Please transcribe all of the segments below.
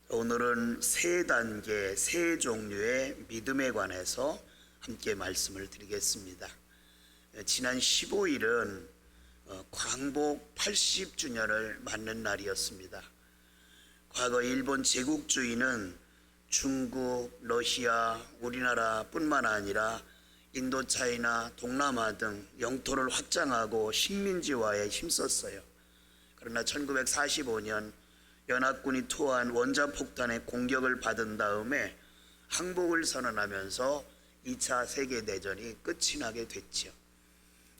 오늘은 세 단계, 세 종류의 믿음에 관해서 함께 말씀을 드리겠습니다. 지난 15일은 광복 80주년을 맞는 날이었습니다. 과거 일본 제국주의는 중국, 러시아, 우리나라뿐만 아니라 인도차이나 동남아 등 영토를 확장하고 식민지화에 힘썼어요. 그러나 1945년 연합군이 투하한 원자폭탄의 공격을 받은 다음에 항복을 선언하면서 2차 세계대전이 끝이 나게 됐죠.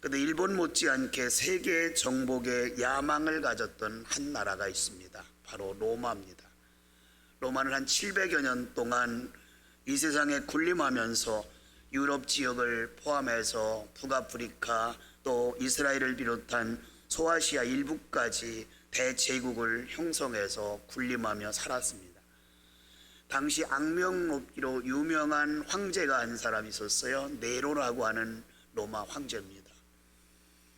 그런데 일본 못지않게 세계 정복의 야망을 가졌던 한 나라가 있습니다. 바로 로마입니다. 로마는 한 700여 년 동안 이 세상에 군림하면서 유럽 지역을 포함해서 북아프리카 또 이스라엘을 비롯한 소아시아 일부까지 대제국을 형성해서 군림하며 살았습니다. 당시 악명 높기로 유명한 황제가 한 사람이 있었어요. 네로라고 하는 로마 황제입니다.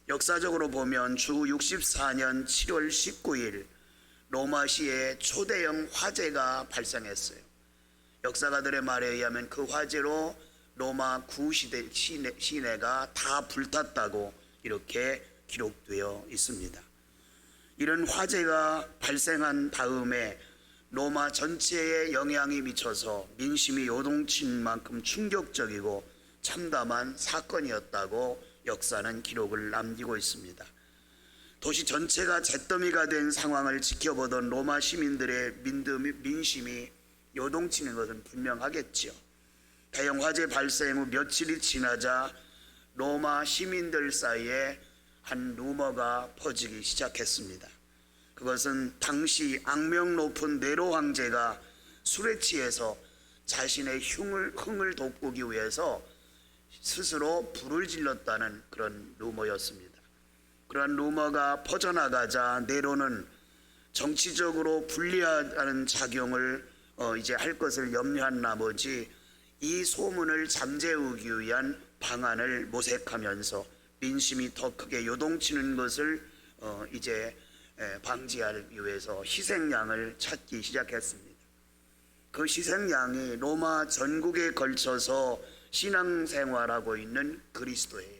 역사적으로 보면 주 64년 7월 19일 로마시에 초대형 화재가 발생했어요. 역사가들의 말에 의하면 그 화재로 로마 구시대 시내가 다 불탔다고 이렇게 기록되어 있습니다. 이런 화재가 발생한 다음에 로마 전체에 영향이 미쳐서 민심이 요동친 만큼 충격적이고 참담한 사건이었다고 역사는 기록을 남기고 있습니다. 도시 전체가 잿더미가 된 상황을 지켜보던 로마 시민들의 민심이 요동치는 것은 분명하겠죠. 대형 화재 발생 후 며칠이 지나자 로마 시민들 사이에 한 루머가 퍼지기 시작했습니다. 그것은 당시 악명 높은 네로 황제가 술에 취해서 자신의 흥을 돋구기 위해서 스스로 불을 질렀다는 그런 루머였습니다. 그러한 루머가 퍼져나가자 네로는 정치적으로 불리하다는 작용을 이제 할 것을 염려한 나머지 이 소문을 잠재우기 위한 방안을 모색하면서 민심이 더 크게 요동치는 것을 이제 방지하기 위해서 희생양을 찾기 시작했습니다. 그 희생양이 로마 전국에 걸쳐서 신앙생활하고 있는 그리스도예요.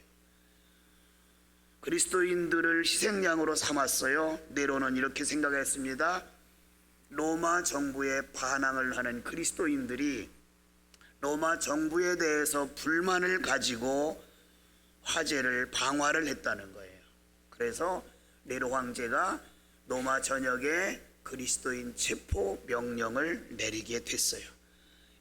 그리스도인들을 희생양으로 삼았어요. 네로는 이렇게 생각했습니다. 로마 정부에 반항을 하는 그리스도인들이 로마 정부에 대해서 불만을 가지고 화재를 방화를 했다는 거예요. 그래서 네로 황제가 로마 전역에 그리스도인 체포 명령을 내리게 됐어요.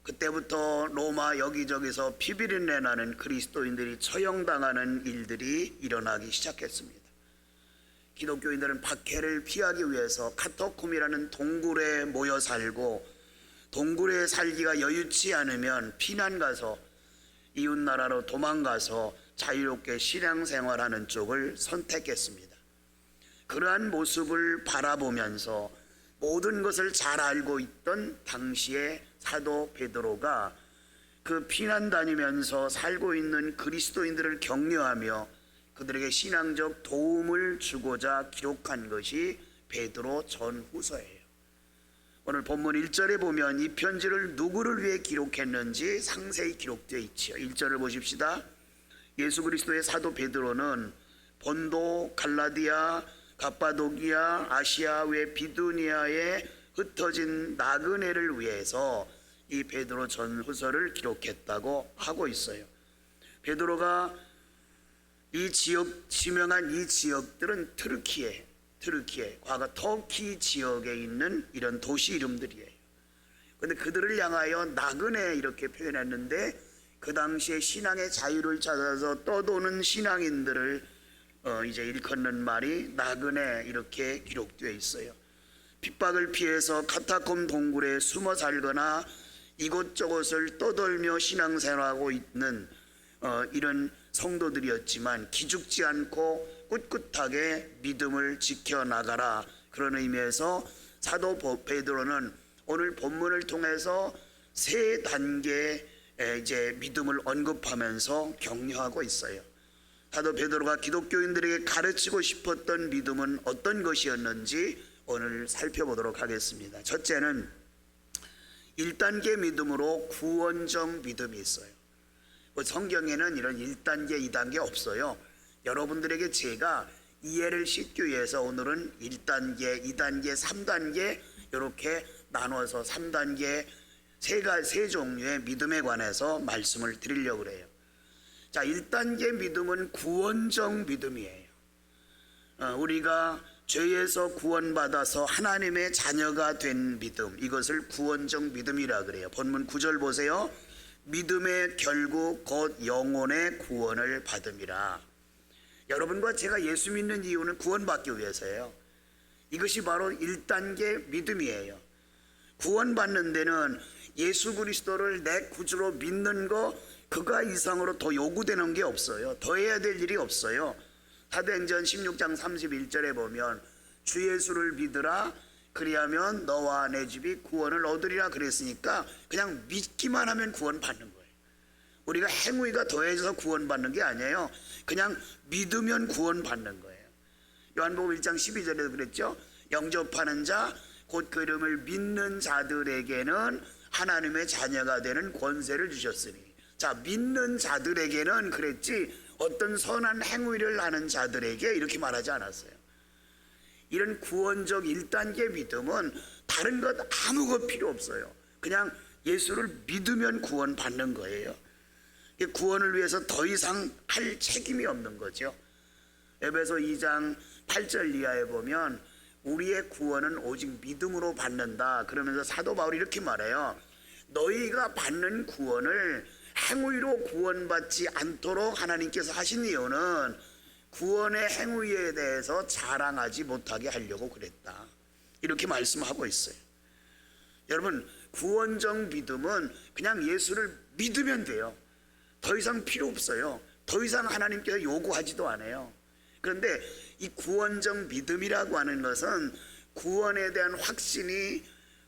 그때부터 로마 여기저기서 피비린내 나는 그리스도인들이 처형당하는 일들이 일어나기 시작했습니다. 기독교인들은 박해를 피하기 위해서 카타콤이라는 동굴에 모여 살고, 동굴에 살기가 여유치 않으면 피난 가서 이웃나라로 도망가서 자유롭게 신앙생활하는 쪽을 선택했습니다. 그러한 모습을 바라보면서 모든 것을 잘 알고 있던 당시의 사도 베드로가 그 피난 다니면서 살고 있는 그리스도인들을 격려하며 그들에게 신앙적 도움을 주고자 기록한 것이 베드로 전후서예요. 오늘 본문 1절에 보면 이 편지를 누구를 위해 기록했는지 상세히 기록되어 있지요. 1절을 보십시다. 예수 그리스도의 사도 베드로는 본도, 갈라디아, 갑바도기아, 아시아 외 비두니아에 흩어진 나그네를 위해서 이 베드로 전후서를 기록했다고 하고 있어요. 베드로가 이 지역, 지명한 이 지역들은 트르키에 과거 터키 지역에 있는 이런 도시 이름들이에요. 그런데 그들을 향하여 나그네 이렇게 표현했는데 그 당시에 신앙의 자유를 찾아서 떠도는 신앙인들을 이제 일컫는 말이 나그네 이렇게 기록되어 있어요. 핍박을 피해서 카타콤 동굴에 숨어 살거나 이곳저곳을 떠돌며 신앙생활하고 있는 이런 성도들이었지만 기죽지 않고 꿋꿋하게 믿음을 지켜나가라. 그런 의미에서 사도 베드로는 오늘 본문을 통해서 세 단계의 이제 믿음을 언급하면서 격려하고 있어요. 사도 베드로가 기독교인들에게 가르치고 싶었던 믿음은 어떤 것이었는지 오늘 살펴보도록 하겠습니다. 첫째는 1단계 믿음으로 구원적 믿음이 있어요. 성경에는 이런 1단계, 2단계 없어요. 여러분들에게 제가 이해를 쉽기 위해서 오늘은 1단계, 2단계, 3단계 이렇게 나눠서 3단계 세 종류의 믿음에 관해서 말씀을 드리려고 그래요. 자, 1단계 믿음은 구원적 믿음이에요. 우리가 죄에서 구원받아서 하나님의 자녀가 된 믿음, 이것을 구원적 믿음이라 그래요. 본문 9절 보세요. 믿음의 결국 곧 영혼의 구원을 받음이라. 여러분과 제가 예수 믿는 이유는 구원받기 위해서예요. 이것이 바로 1단계 믿음이에요. 구원받는 데는 예수 그리스도를 내 구주로 믿는 거 그가 이상으로 더 요구되는 게 없어요. 더 해야 될 일이 없어요. 사도행전 16장 31절에 보면 주 예수를 믿으라 그리하면 너와 내 집이 구원을 얻으리라 그랬으니까 그냥 믿기만 하면 구원받는 거예요. 우리가 행위가 더해져서 구원받는 게 아니에요. 그냥 믿으면 구원받는 거예요. 요한복음 1장 12절에도 그랬죠. 영접하는 자 곧 그 이름을 믿는 자들에게는 하나님의 자녀가 되는 권세를 주셨으니. 자, 믿는 자들에게는 그랬지 어떤 선한 행위를 하는 자들에게 이렇게 말하지 않았어요. 이런 구원적 1단계 믿음은 다른 것 아무것 필요 없어요. 그냥 예수를 믿으면 구원받는 거예요. 구원을 위해서 더 이상 할 책임이 없는 거죠. 에베소 2장 8절 이하에 보면 우리의 구원은 오직 믿음으로 받는다 그러면서 사도 바울이 이렇게 말해요. 너희가 받는 구원을 행위로 구원받지 않도록 하나님께서 하신 이유는 구원의 행위에 대해서 자랑하지 못하게 하려고 그랬다. 이렇게 말씀하고 있어요. 여러분, 구원적 믿음은 그냥 예수를 믿으면 돼요. 더 이상 필요 없어요. 더 이상 하나님께서 요구하지도 않아요. 그런데 이 구원적 믿음이라고 하는 것은 구원에 대한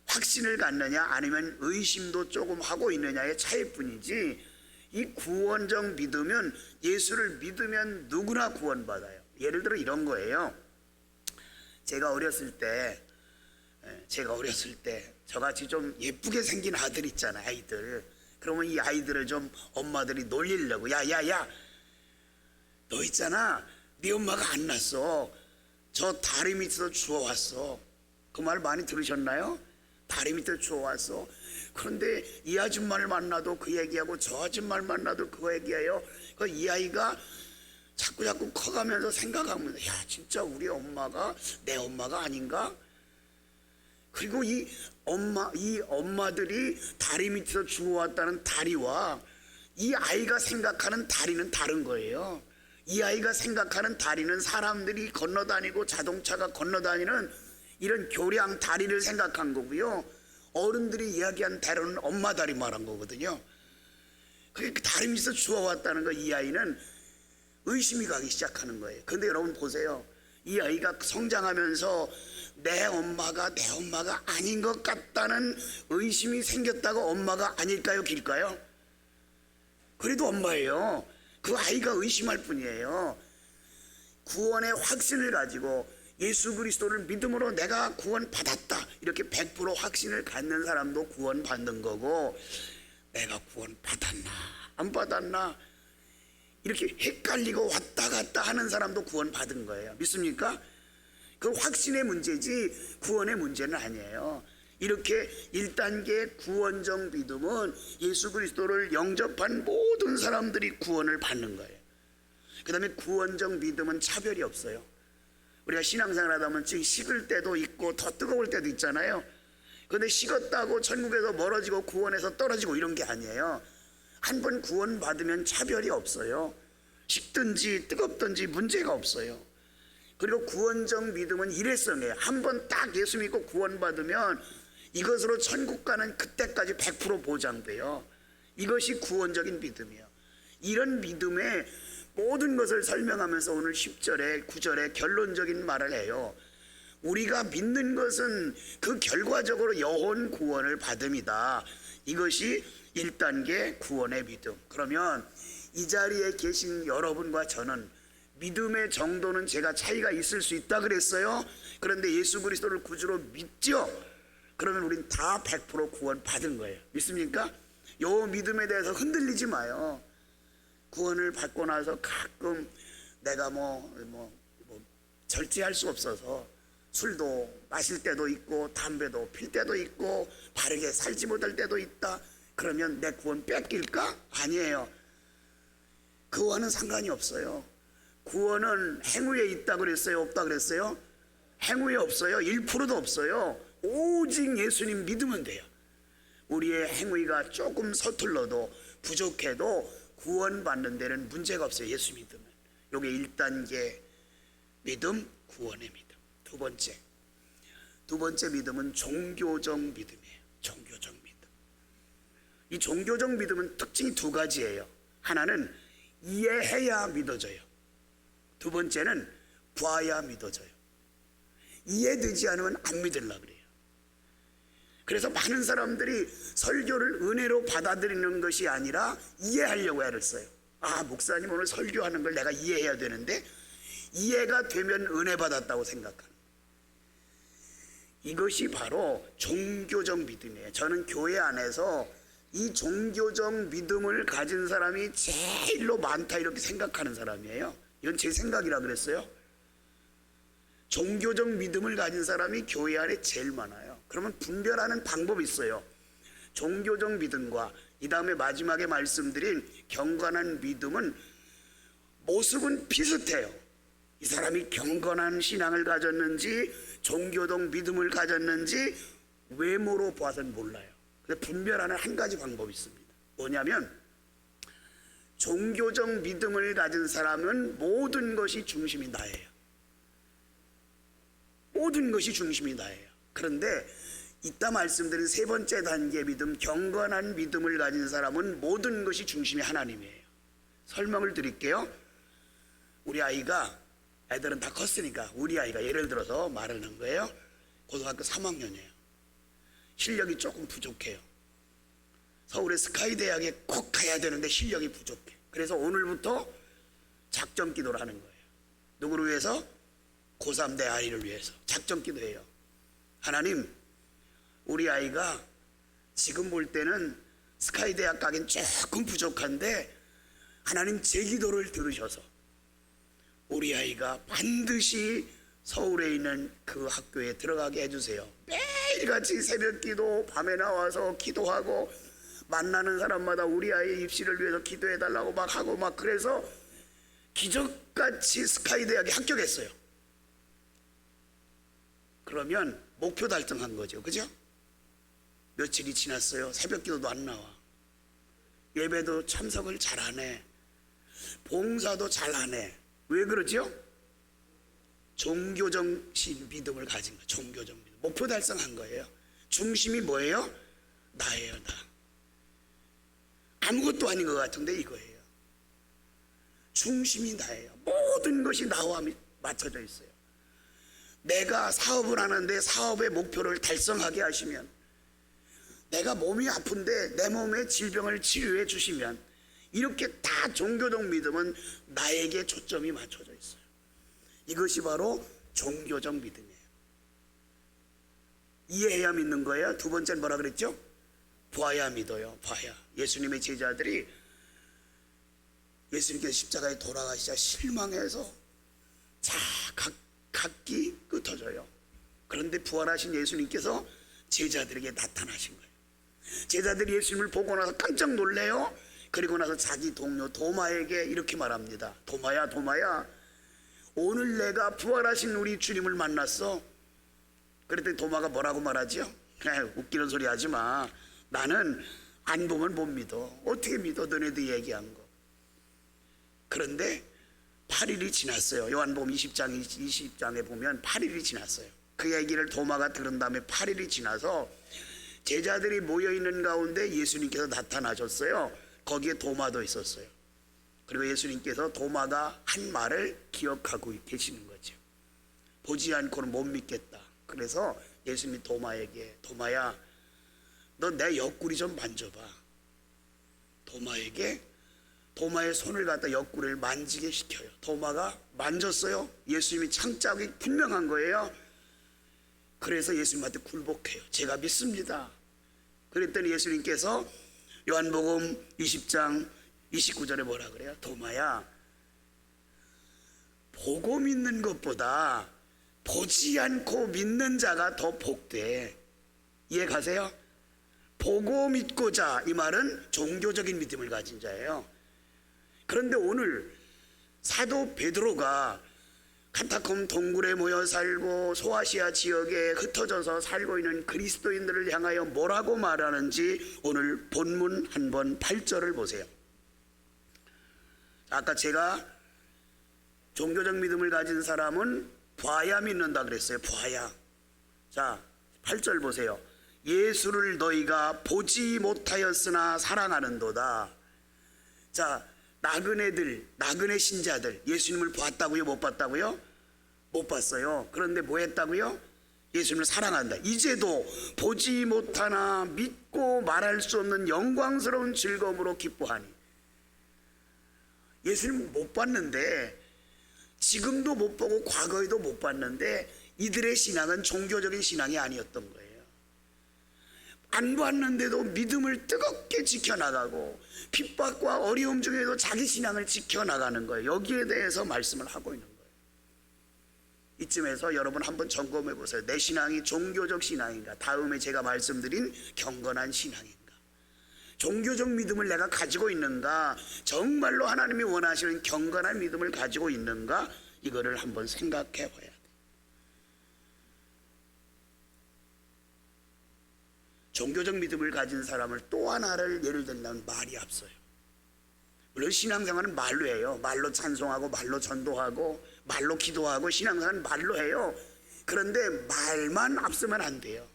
확신을 갖느냐 아니면 의심도 조금 하고 있느냐의 차이뿐이지, 이 구원적 믿음은 예수를 믿으면 누구나 구원받아요. 예를 들어 이런 거예요. 제가 어렸을 때 저같이 좀 예쁘게 생긴 아들 있잖아요. 아이들. 그러면 이 아이들을 좀 엄마들이 놀리려고, 야야야 너 있잖아, 네 엄마가 안 낳았어. 저 다리 밑에서 주워왔어. 그 말 많이 들으셨나요? 다리 밑에 주워왔어. 그런데 이 아줌마를 만나도 그 얘기하고 저 아줌마를 만나도 그거 얘기해요. 이 아이가 자꾸 커가면서 생각하면서, 야 진짜 우리 엄마가 내 엄마가 아닌가? 그리고 이 엄마들이 다리 밑에서 주워왔다는 다리와 이 아이가 생각하는 다리는 다른 거예요. 이 아이가 생각하는 다리는 사람들이 건너다니고 자동차가 건너다니는 이런 교량 다리를 생각한 거고요. 어른들이 이야기한 다리는 엄마 다리 말한 거거든요. 그 다리 밑에서 주워왔다는 거, 이 아이는 의심이 가기 시작하는 거예요. 그런데 여러분 보세요. 이 아이가 성장하면서 내 엄마가 아닌 것 같다는 의심이 생겼다고 엄마가 아닐까요, 길까요? 그래도 엄마예요. 그 아이가 의심할 뿐이에요. 구원의 확신을 가지고 예수 그리스도를 믿음으로 내가 구원받았다 이렇게 100% 확신을 갖는 사람도 구원받는 거고, 내가 구원받았나 안 받았나 이렇게 헷갈리고 왔다 갔다 하는 사람도 구원받은 거예요. 믿습니까? 그 확신의 문제지 구원의 문제는 아니에요. 이렇게 1단계 구원적 믿음은 예수 그리스도를 영접한 모든 사람들이 구원을 받는 거예요. 그 다음에 구원적 믿음은 차별이 없어요. 우리가 신앙생활 하다 보면 식을 때도 있고 더 뜨거울 때도 있잖아요. 그런데 식었다고 천국에서 멀어지고 구원에서 떨어지고 이런 게 아니에요. 한 번 구원받으면 차별이 없어요. 식든지 뜨겁든지 문제가 없어요. 그리고 구원적 믿음은 일회성이에요. 한 번 딱 예수 믿고 구원받으면 이것으로 천국 가는 그때까지 100% 보장돼요. 이것이 구원적인 믿음이에요. 이런 믿음의 모든 것을 설명하면서 오늘 10절에 9절에 결론적인 말을 해요. 우리가 믿는 것은 그 결과적으로 영혼 구원을 받음이다. 이것이 1단계 구원의 믿음. 그러면 이 자리에 계신 여러분과 저는 믿음의 정도는 제가 차이가 있을 수 있다 그랬어요. 그런데 예수 그리스도를 구주로 믿죠. 그러면 우린 다 100% 구원 받은 거예요. 믿습니까? 요 믿음에 대해서 흔들리지 마요. 구원을 받고 나서 가끔 내가 절제할 수 없어서 술도 마실 때도 있고 담배도 필 때도 있고 바르게 살지 못할 때도 있다. 그러면 내 구원 뺏길까? 아니에요. 그와는 상관이 없어요. 구원은 행위에 있다 그랬어요? 없다 그랬어요? 행위에 없어요. 1%도 없어요. 오직 예수님 믿으면 돼요. 우리의 행위가 조금 서툴러도 부족해도 구원받는 데는 문제가 없어요. 예수 믿으면. 요게 1단계 믿음, 구원의 믿음. 두 번째 믿음은 종교적 믿음이에요. 종교적 믿음. 이 종교적 믿음은 특징이 두 가지예요. 하나는 이해해야 믿어져요. 두 번째는 봐야 믿어져요. 이해되지 않으면 안 믿으려고 그래요. 그래서 많은 사람들이 설교를 은혜로 받아들이는 것이 아니라 이해하려고 애를 써요. 아, 목사님 오늘 설교하는 걸 내가 이해해야 되는데 이해가 되면 은혜 받았다고 생각하는 거예요. 이것이 바로 종교적 믿음이에요. 저는 교회 안에서 이 종교적 믿음을 가진 사람이 제일로 많다 이렇게 생각하는 사람이에요. 이건 제 생각이라 그랬어요. 종교적 믿음을 가진 사람이 교회 안에 제일 많아요. 그러면 분별하는 방법이 있어요. 종교적 믿음과 이 다음에 마지막에 말씀드린 경건한 믿음은 모습은 비슷해요. 이 사람이 경건한 신앙을 가졌는지 종교적 믿음을 가졌는지 외모로 봐서는 몰라요. 그래서 분별하는 한 가지 방법이 있습니다. 뭐냐면 종교적 믿음을 가진 사람은 모든 것이 중심이 나예요. 모든 것이 중심이 나예요. 그런데 이따 말씀드린 세 번째 단계 믿음, 경건한 믿음을 가진 사람은 모든 것이 중심이 하나님이에요. 설명을 드릴게요. 우리 아이가, 애들은 다 컸으니까 우리 아이가 예를 들어서 말을 한 거예요. 고등학교 3학년이에요. 실력이 조금 부족해요. 서울의 스카이 대학에 꼭 가야 되는데 실력이 부족해. 그래서 오늘부터 작전 기도를 하는 거예요. 누구를 위해서? 고3 대 아이를 위해서 작전 기도해요. 하나님, 우리 아이가 지금 볼 때는 스카이 대학 가긴 조금 부족한데 하나님 제 기도를 들으셔서 우리 아이가 반드시 서울에 있는 그 학교에 들어가게 해주세요. 매일같이 새벽 기도, 밤에 나와서 기도하고 만나는 사람마다 우리 아이 입시를 위해서 기도해달라고 막 하고 막 그래서 기적같이 스카이 대학에 합격했어요. 그러면 목표 달성한 거죠. 그죠? 며칠이 지났어요. 새벽 기도도 안 나와. 예배도 참석을 잘 안 해. 봉사도 잘 안 해. 왜 그러죠? 종교적 믿음을 가진 거예요. 종교적 믿음. 목표 달성한 거예요. 중심이 뭐예요? 나예요, 나. 아무것도 아닌 것 같은데 이거예요. 중심이 나예요. 모든 것이 나와 맞춰져 있어요. 내가 사업을 하는데 사업의 목표를 달성하게 하시면, 내가 몸이 아픈데 내 몸의 질병을 치료해 주시면, 이렇게 다 종교적 믿음은 나에게 초점이 맞춰져 있어요. 이것이 바로 종교적 믿음이에요. 이해해야 믿는 거예요. 두 번째는 뭐라 그랬죠? 봐야 믿어요. 봐야. 예수님의 제자들이 예수님께서 십자가에 돌아가시자 실망해서 각기 흩어져요. 그런데 부활하신 예수님께서 제자들에게 나타나신 거예요. 제자들이 예수님을 보고 나서 깜짝 놀래요. 그리고 나서 자기 동료 도마에게 이렇게 말합니다. 도마야, 도마야, 오늘 내가 부활하신 우리 주님을 만났어. 그랬더니 도마가 뭐라고 말하죠? 그냥 웃기는 소리 하지 마. 나는 안 보면 못 믿어. 어떻게 믿어? 너네들 얘기한 거. 그런데 8일이 지났어요. 요한복음 20장에 보면 8일이 지났어요. 그 얘기를 도마가 들은 다음에 8일이 지나서 제자들이 모여있는 가운데 예수님께서 나타나셨어요. 거기에 도마도 있었어요. 그리고 예수님께서 도마가 한 말을 기억하고 계시는 거죠. 보지 않고는 못 믿겠다. 그래서 예수님이 도마에게, 도마야, 너 내 옆구리 좀 만져봐. 도마에게 도마의 손을 갖다 옆구리를 만지게 시켜요. 도마가 만졌어요. 예수님이 창작이 분명한 거예요. 그래서 예수님한테 굴복해요. 제가 믿습니다. 그랬더니 예수님께서 요한복음 20장 29절에 뭐라 그래요? 도마야, 보고 믿는 것보다 보지 않고 믿는 자가 더 복돼. 이해 가세요? 보고 믿고자, 이 말은 종교적인 믿음을 가진 자예요. 그런데 오늘 사도 베드로가 카타콤 동굴에 모여 살고 소아시아 지역에 흩어져서 살고 있는 그리스도인들을 향하여 뭐라고 말하는지 오늘 본문 한번 8절을 보세요. 아까 제가 종교적 믿음을 가진 사람은 봐야 믿는다 그랬어요. 봐야. 자, 8절 보세요. 예수를 너희가 보지 못하였으나 사랑하는도다. 자, 나그네 신자들 예수님을 봤다고요? 못 봤다고요? 못 봤어요. 그런데 뭐 했다고요? 예수님을 사랑한다. 이제도 보지 못하나 믿고 말할 수 없는 영광스러운 즐거움으로 기뻐하니. 예수님 못 봤는데, 지금도 못 보고 과거에도 못 봤는데 이들의 신앙은 종교적인 신앙이 아니었던 거예요. 안 봤는데도 믿음을 뜨겁게 지켜나가고 핍박과 어려움 중에도 자기 신앙을 지켜나가는 거예요. 여기에 대해서 말씀을 하고 있는 거예요. 이쯤에서 여러분 한번 점검해 보세요. 내 신앙이 종교적 신앙인가? 다음에 제가 말씀드린 경건한 신앙인가? 종교적 믿음을 내가 가지고 있는가? 정말로 하나님이 원하시는 경건한 믿음을 가지고 있는가? 이거를 한번 생각해 봐야 돼요. 종교적 믿음을 가진 사람을 또 하나를 예를 들면 말이 앞서요. 물론 신앙생활은 말로 해요. 말로 찬송하고 말로 전도하고 말로 기도하고 신앙생활은 말로 해요. 그런데 말만 앞서면 안 돼요.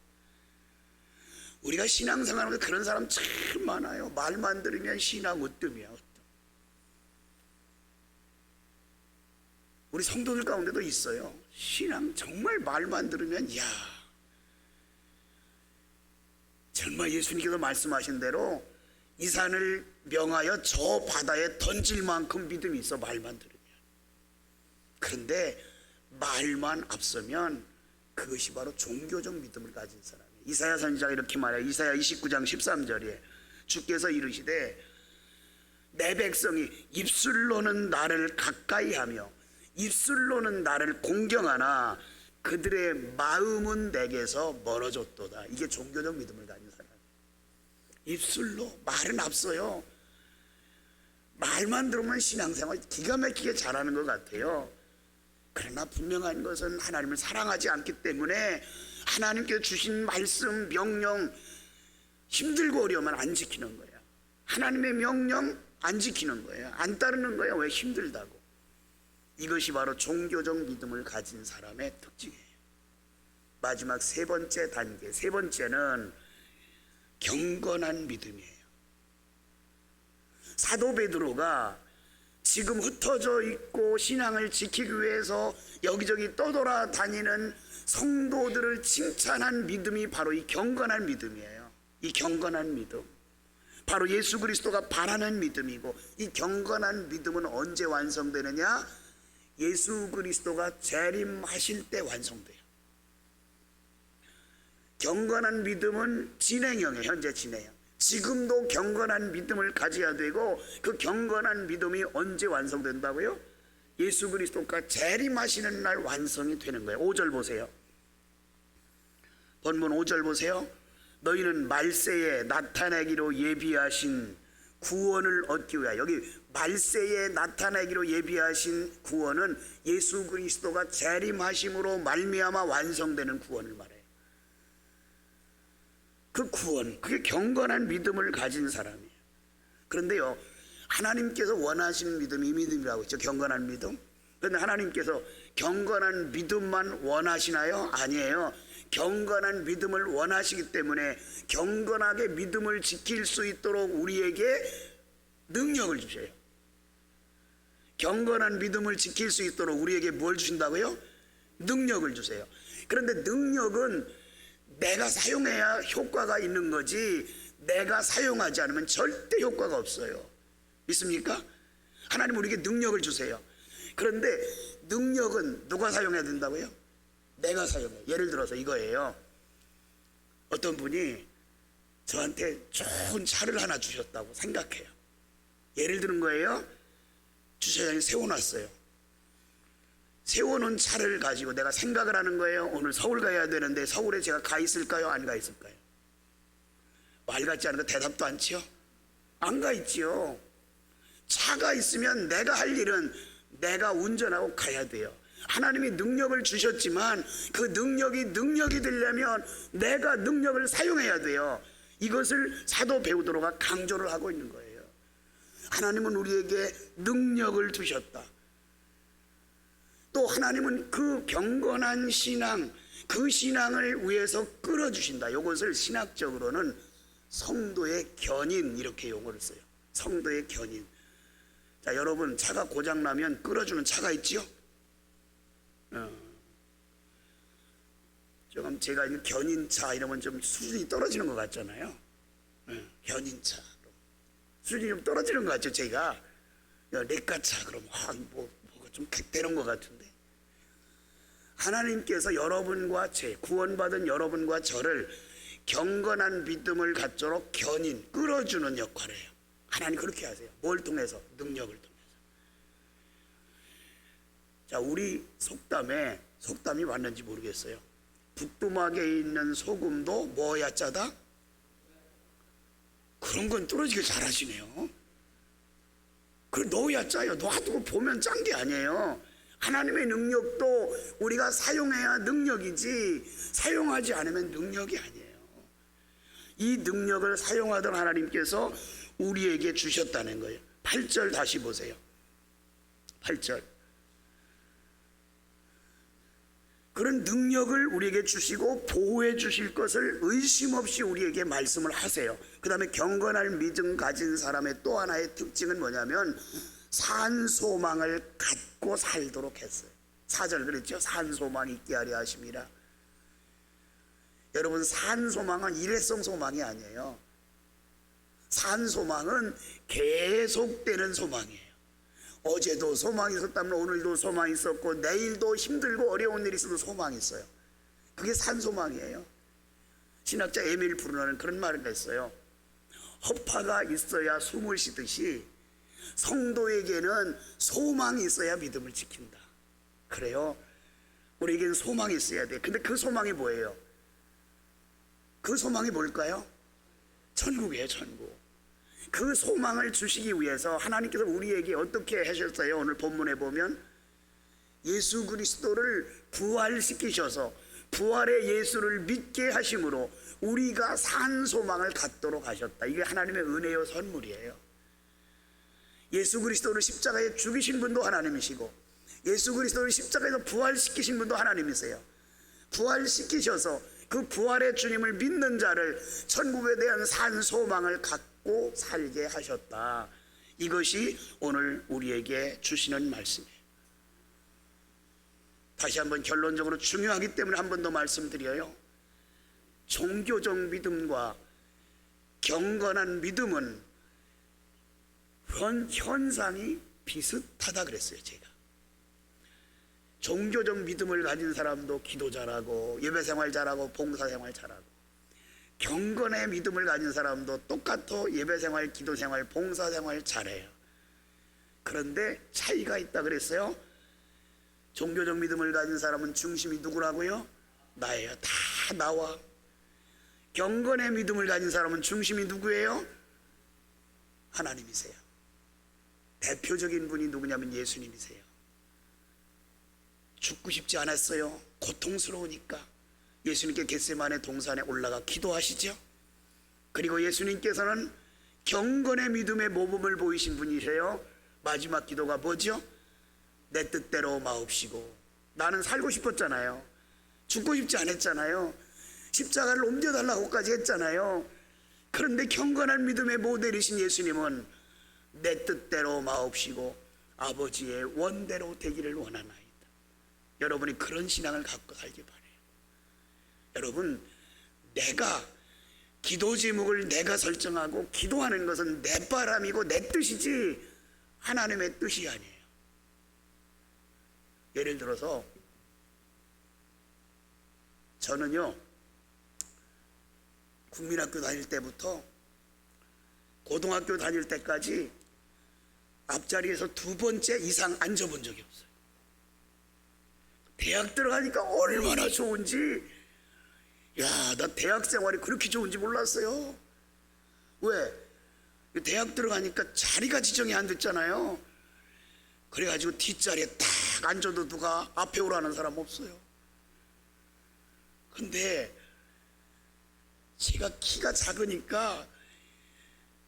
우리가 신앙생활하면서 그런 사람 참 많아요. 말만 들으면 신앙 으뜸이야. 우리 성도들 가운데도 있어요. 신앙 정말 말만 들으면 야, 정말 예수님께서 말씀하신 대로 이 산을 명하여 저 바다에 던질 만큼 믿음이 있어. 말만 들으면. 그런데 말만 앞서면 그것이 바로 종교적 믿음을 가진 사람이에요. 이사야 선지자가 이렇게 말해요. 이사야 29장 13절에 주께서 이르시되 내 백성이 입술로는 나를 가까이하며 입술로는 나를 공경하나 그들의 마음은 내게서 멀어졌도다. 이게 종교적 믿음을 가진 사람이에요. 입술로, 말은 앞서요. 말만 들으면 신앙생활 기가 막히게 잘하는 것 같아요. 그러나 분명한 것은 하나님을 사랑하지 않기 때문에 하나님께서 주신 말씀, 명령 힘들고 어려우면 안 지키는 거예요. 하나님의 명령 안 지키는 거예요. 안 따르는 거예요. 왜? 힘들다고. 이것이 바로 종교적 믿음을 가진 사람의 특징이에요. 마지막 세 번째 단계, 세 번째는 경건한 믿음이에요. 사도 베드로가 지금 흩어져 있고 신앙을 지키기 위해서 여기저기 떠돌아다니는 성도들을 칭찬한 믿음이 바로 이 경건한 믿음이에요. 이 경건한 믿음, 바로 예수 그리스도가 바라는 믿음이고, 이 경건한 믿음은 언제 완성되느냐? 예수 그리스도가 재림하실 때 완성돼요. 경건한 믿음은 진행형이에요. 현재 진행형. 지금도 경건한 믿음을 가져야 되고, 그 경건한 믿음이 언제 완성된다고요? 예수 그리스도가 재림하시는 날 완성이 되는 거예요. 5절 보세요. 본문 5절 보세요. 너희는 말세에 나타내기로 예비하신 구원을 얻기 위하여. 여기 말세에 나타내기로 예비하신 구원은 예수 그리스도가 재림하심으로 말미암아 완성되는 구원을 말해요. 그 구원, 그게 경건한 믿음을 가진 사람이에요. 그런데요, 하나님께서 원하시는 믿음이 이 믿음이라고 했죠. 경건한 믿음. 그런데 하나님께서 경건한 믿음만 원하시나요? 아니에요. 경건한 믿음을 원하시기 때문에 경건하게 믿음을 지킬 수 있도록 우리에게 능력을 주셔요. 경건한 믿음을 지킬 수 있도록 우리에게 뭘 주신다고요? 능력을 주세요. 그런데 능력은 내가 사용해야 효과가 있는 거지, 내가 사용하지 않으면 절대 효과가 없어요. 믿습니까? 하나님 우리에게 능력을 주세요. 그런데 능력은 누가 사용해야 된다고요? 내가 사용해. 예를 들어서 이거예요. 어떤 분이 저한테 좋은 차를 하나 주셨다고 생각해요. 예를 드는 거예요. 주차장에 세워놨어요. 세워놓은 차를 가지고 내가 생각을 하는 거예요. 오늘 서울 가야 되는데 서울에 제가 가 있을까요? 안 가 있을까요? 말 같지 않은 거 대답도 않지요? 안 가 있지요. 차가 있으면 내가 할 일은 내가 운전하고 가야 돼요. 하나님이 능력을 주셨지만 그 능력이 되려면 내가 능력을 사용해야 돼요. 이것을 사도 베드로가 강조를 하고 있는 거예요. 하나님은 우리에게 능력을 주셨다. 또 하나님은 그 경건한 신앙, 그 신앙을 위해서 끌어주신다. 이것을 신학적으로는 성도의 견인 이렇게 용어를 써요. 성도의 견인. 자, 여러분 차가 고장나면 끌어주는 차가 있지요? 조금 제가 견인차 이러면 좀 수준이 떨어지는 것 같잖아요. 견인차 수준이 좀 떨어지는 것 같죠. 제가 레카차 그러면 뭐가 좀 되는 것 같은데, 하나님께서 여러분과 구원받은 여러분과 저를 경건한 믿음을 갖도록 견인 끌어주는 역할을 해요. 하나님 그렇게 하세요. 뭘 통해서? 능력을 통해서. 자, 우리 속담이 맞는지 모르겠어요. 북두막에 있는 소금도 뭐야 짜다? 그런 건 뚫어지게 잘하시네요. 그걸 넣어야 짜요. 놔두고 보면 짠 게 아니에요. 하나님의 능력도 우리가 사용해야 능력이지 사용하지 않으면 능력이 아니에요. 이 능력을 사용하던 하나님께서 우리에게 주셨다는 거예요. 8절 다시 보세요. 8절. 그런 능력을 우리에게 주시고 보호해 주실 것을 의심 없이 우리에게 말씀을 하세요. 그 다음에 경건한 믿음 가진 사람의 또 하나의 특징은 뭐냐면 산소망을 갖고 살도록 했어요. 4절 그랬죠? 산소망 있게 하려 하심이라. 여러분, 산소망은 일회성 소망이 아니에요. 산소망은 계속되는 소망이에요. 어제도 소망이 있었다면 오늘도 소망이 있었고 내일도 힘들고 어려운 일이 있어도 소망이 있어요. 그게 산소망이에요. 신학자 에밀 브루너는 그런 말을 했어요. 허파가 있어야 숨을 쉬듯이 성도에게는 소망이 있어야 믿음을 지킨다. 그래요. 우리에게는 소망이 있어야 돼. 근데 그 소망이 뭐예요? 그 소망이 뭘까요? 천국이에요. 천국. 그 소망을 주시기 위해서 하나님께서 우리에게 어떻게 하셨어요? 오늘 본문에 보면 예수 그리스도를 부활시키셔서 부활의 예수를 믿게 하심으로 우리가 산 소망을 갖도록 하셨다. 이게 하나님의 은혜요 선물이에요. 예수 그리스도를 십자가에 죽이신 분도 하나님이시고 예수 그리스도를 십자가에서 부활시키신 분도 하나님이세요. 부활시키셔서 그 부활의 주님을 믿는 자를 천국에 대한 산 소망을 갖고 살게 하셨다. 이것이 오늘 우리에게 주시는 말씀이에요. 다시 한번 결론적으로 중요하기 때문에 한 번 더 말씀드려요. 종교적 믿음과 경건한 믿음은 현상이 비슷하다 그랬어요. 제가 종교적 믿음을 가진 사람도 기도 잘하고 예배생활 잘하고 봉사생활 잘하고, 경건의 믿음을 가진 사람도 똑같아 예배생활, 기도생활, 봉사생활 잘해요. 그런데 차이가 있다 그랬어요. 종교적 믿음을 가진 사람은 중심이 누구라고요? 나예요. 다 나와. 경건의 믿음을 가진 사람은 중심이 누구예요? 하나님이세요. 대표적인 분이 누구냐면 예수님이세요. 죽고 싶지 않았어요. 고통스러우니까 예수님께 겟세마네 동산에 올라가 기도하시죠. 그리고 예수님께서는 경건의 믿음의 모범을 보이신 분이세요. 마지막 기도가 뭐죠? 내 뜻대로 마옵시고. 나는 살고 싶었잖아요. 죽고 싶지 않았잖아요. 십자가를 옮겨달라고까지 했잖아요. 그런데 경건한 믿음의 모델이신 예수님은 내 뜻대로 마옵시고 아버지의 원대로 되기를 원하나이다. 여러분이 그런 신앙을 갖고 살기 바라요. 여러분, 내가 기도 제목을 내가 설정하고 기도하는 것은 내 바람이고 내 뜻이지 하나님의 뜻이 아니에요. 예를 들어서 저는요 국민학교 다닐 때부터 고등학교 다닐 때까지 앞자리에서 두 번째 이상 앉아본 적이 없어요. 대학 들어가니까 얼마나 좋은지, 야, 나 대학 생활이 그렇게 좋은지 몰랐어요. 왜? 대학 들어가니까 자리가 지정이 안 됐잖아요. 그래가지고 뒷자리에 딱 앉아도 누가 앞에 오라는 사람 없어요. 근데 제가 키가 작으니까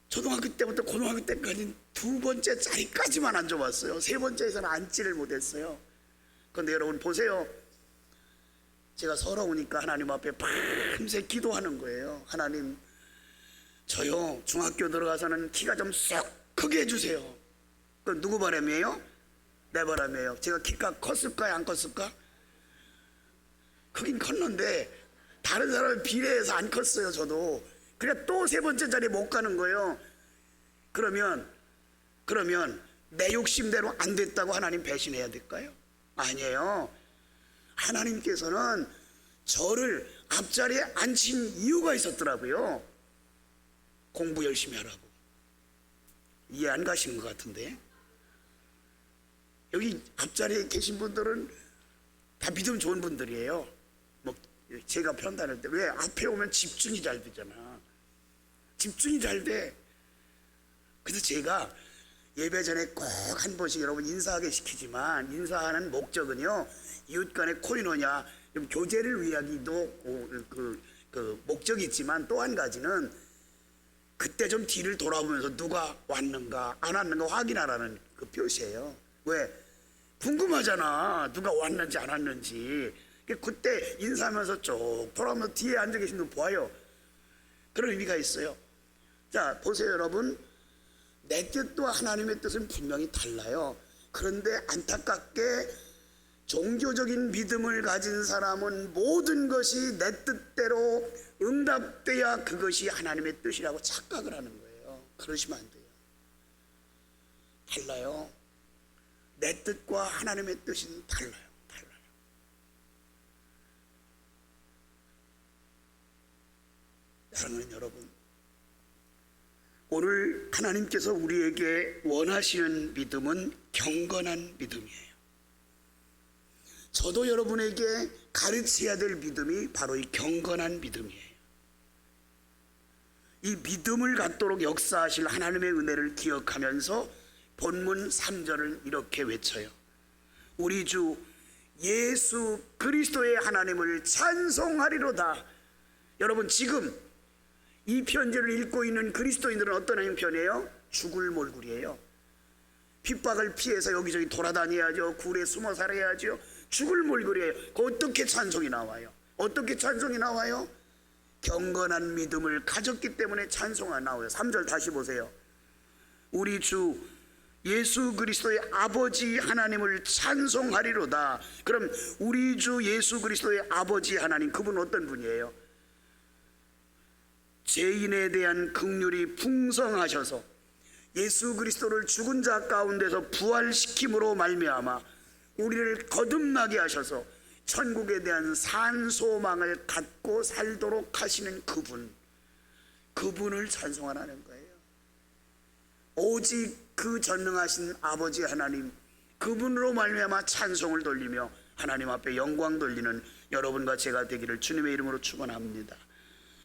초등학교 때부터 고등학교 때까지 두 번째 자리까지만 앉아봤어요. 세 번째에서는 앉지를 못했어요. 그런데 여러분 보세요. 제가 서러우니까 하나님 앞에 밤새 기도하는 거예요. 하나님, 저요 중학교 들어가서는 키가 좀 쏙 크게 해주세요. 그건 누구 바람이에요? 내 바람이에요. 제가 키가 컸을까요? 안 컸을까? 크긴 컸는데 다른 사람에 비례해서 안 컸어요. 저도. 그러니까 또 세 번째 자리에 못 가는 거예요. 그러면 내 욕심대로 안 됐다고 하나님 배신해야 될까요? 아니에요. 하나님께서는 저를 앞자리에 앉힌 이유가 있었더라고요. 공부 열심히 하라고. 이해 안 가시는 것 같은데, 여기 앞자리에 계신 분들은 다 믿음 좋은 분들이에요. 뭐 제가 편단할 때 왜 앞에 오면 집중이 잘 되잖아. 집중이 잘 돼. 그래서 제가 예배 전에 꼭 한 번씩 여러분 인사하게 시키지만, 인사하는 목적은요 이웃 간에 코이노냐 좀 교제를 위하기도 그 목적이 있지만, 또 한 가지는 그때 좀 뒤를 돌아보면서 누가 왔는가 안 왔는가 확인하라는 그 표시예요. 왜? 궁금하잖아, 누가 왔는지 안 왔는지. 그때 인사하면서 쭉 돌아보면서 뒤에 앉아 계신 분 보아요. 그런 의미가 있어요. 자, 보세요 여러분, 내 뜻과 하나님의 뜻은 분명히 달라요. 그런데 안타깝게 종교적인 믿음을 가진 사람은 모든 것이 내 뜻대로 응답돼야 그것이 하나님의 뜻이라고 착각을 하는 거예요. 그러시면 안 돼요. 달라요. 내 뜻과 하나님의 뜻은 달라요. 사랑하는 여러분, 오늘 하나님께서 우리에게 원하시는 믿음은 경건한 믿음이에요. 저도 여러분에게 가르쳐야 될 믿음이 바로 이 경건한 믿음이에요. 이 믿음을 갖도록 역사하실 하나님의 은혜를 기억하면서 본문 3절을 이렇게 외쳐요. 우리 주 예수 그리스도의 하나님을 찬송하리로다. 여러분, 지금 이 편지를 읽고 있는 그리스도인들은 어떤 형편이에요? 죽을 몰골이에요. 핍박을 피해서 여기저기 돌아다녀야죠. 굴에 숨어 살아야죠. 죽을 몰골이에요. 어떻게 찬송이 나와요? 어떻게 찬송이 나와요? 경건한 믿음을 가졌기 때문에 찬송이 나와요. 3절 다시 보세요. 우리 주 예수 그리스도의 아버지 하나님을 찬송하리로다. 그럼 우리 주 예수 그리스도의 아버지 하나님, 그분은 어떤 분이에요? 죄인에 대한 긍휼이 풍성하셔서 예수 그리스도를 죽은 자 가운데서 부활시킴으로 말미암아 우리를 거듭나게 하셔서 천국에 대한 산소망을 갖고 살도록 하시는 그분을 찬송하라는 거예요. 오직 그 전능하신 아버지 하나님, 그분으로 말미암아 찬송을 돌리며 하나님 앞에 영광 돌리는 여러분과 제가 되기를 주님의 이름으로 축원합니다.